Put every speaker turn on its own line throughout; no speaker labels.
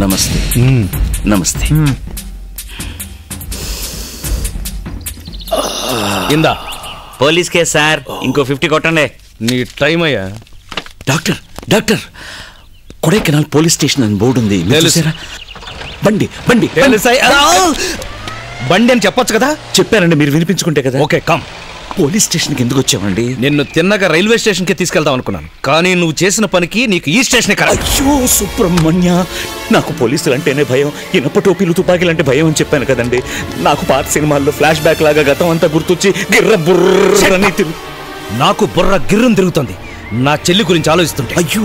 నమస్తే. నమస్తే.
ఇందా
పోలీస్ కేసు సార్. ఇంకో 50 కొట్టండి.
నీ టైం అయ్యా.
Doctor doctor, Kodaikanal police station అని బోర్డు ఉంది. బండి బండి
బండి అని చెప్పొచ్చు కదా.
చెప్పానండి, మీరు వినిపించుకుంటే కదా.
Okay come.
పోలీస్ స్టేషన్కి ఎందుకు వచ్చామండి?
నిన్ను తిన్నగా రైల్వే స్టేషన్కి తీసుకెళ్దాం అనుకున్నాను, కానీ నువ్వు చేసిన పనికి నీకు ఈ స్టేషన్ కదా.
అయ్యో సుబ్రహ్మణ్య, నాకు పోలీసులు అంటేనే భయం. ఇనప టోపీలు తుపాకీలు అంటే భయం అని చెప్పాను కదండి. నాకు పాత సినిమాల్లో ఫ్లాష్ బ్యాక్ లాగా గతం అంతా గుర్తొచ్చి గిర్ర బుర్రని
నాకు బుర్ర గిర్రం తిరుగుతుంది నా చెల్లి గురించి ఆలోచిస్తుంటే.
అయ్యో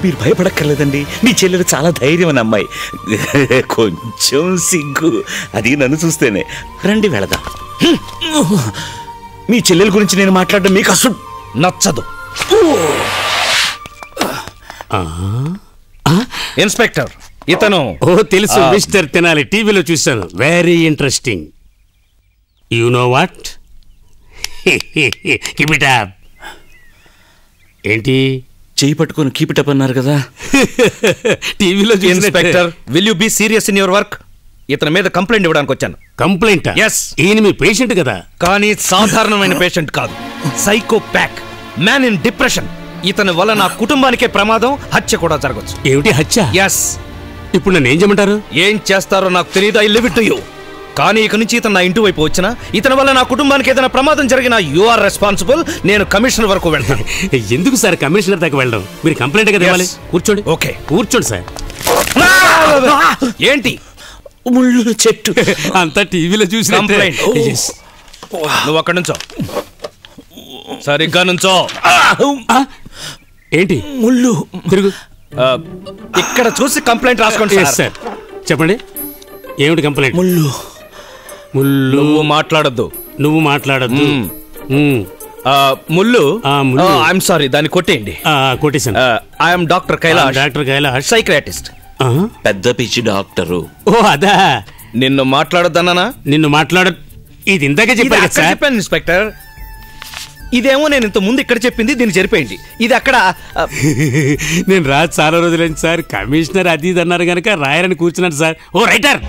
మీరు భయపడక్కర్లేదండి, మీ చెల్లెలు చాలా ధైర్యం అని అమ్మాయి. కొంచెం సిగ్గు, అది నన్ను చూస్తేనే. రండి వెళదాం. మీ చెల్లెల గురించి నేను మాట్లాడడం మీకు అసలు
నచ్చదు. ఇన్స్పెక్టర్ ఇతను.
ఓ తెలుసు మిస్టర్ తెనాలి, టీవీలో చూశాను. Very interesting. You know what, keep it up. ఏంటి
చేయి పట్టుకొని కీప్ ఇట్ అప్ అన్నారు కదా.
టీవీలో
inspector, will you be serious in your work? ఇతని మీద కంప్లైంట్ ఇవ్వడానికి వచ్చాను.
కంప్లైంట్?
ఎస్.
ఈయన మీ పేషెంట్ కదా.
కానీ సాధారణమైన పేషెంట్ కాదు, సైకోపాక్, మ్యాన్ ఇన్ డిప్రెషన్. ఇతని వల్ల నా కుటుంబానికే ప్రమాదం, హత్య కూడా జరగచ్చు.
ఏమిటి హత్య?
ఎస్.
ఇప్పుడు నన్ను ఏం చేయమంటారు?
ఏం చేస్తారో నాకు తెలియదు, I live it to you. కానీ ఇక నుంచి ఇతను నా ఇంటి వైపు వచ్చినా, ఇతని వల్ల నా కుటుంబానికి ఏదైనా ప్రమాదం జరిగినా యు ఆర్ రెస్పాన్సిబుల్. నేను కమిషనర్ వరకు వెళ్తాను.
ఎందుకు సార్ కమిషనర్ దాకా వెళ్ళడం? మీరు కంప్లైంట్ కదా ఇవ్వాలి. కూర్చోండి.
ఓకే
కూర్చోండి సార్.
ఏంటి
ముళ్ళు చెట్టు
అంతా టీవీలో చూసి.
నువ్వు అక్కడ నుంచో, సరిగ్గా నుంచో.
ఏంటి
ముళ్ళు?
తిరుగు.
ఇక్కడ చూసి కంప్లైంట్ రాసుకోండి
సార్. చెప్పండి, ఏమిటి కంప్లైంట్?
ముళ్ళు.
ముళ్ళు.
నువ్వు మాట్లాడద్దు.
నువ్వు మాట్లాడద్దు.
ముళ్ళు.
ఐఎమ్
సారీ, దాన్ని కొట్టేయండి.
కొట్టేశాను.
I'm doctor Kailash.
Doctor Kailash,
psychiatrist.
పెద్ద పిచ్చి డాక్టరు.
ఓ అదా.
నిన్ను మాట్లాడొద్దన్నానా?
నిన్ను మాట్లాడ ఇది ఇందాకే
చెప్పాను ఇన్స్పెక్టర్. ఇదేమో నేను ఇంత ముందు ఇక్కడ చెప్పింది, దీన్ని జరిపోయింది. ఇది అక్కడ.
నేను రాజు చాలా రోజులైంది సార్. కమిషనర్ అది ఇది అన్నారు కనుక రాయరని కూర్చున్నాను సార్. ఓ రైటర్.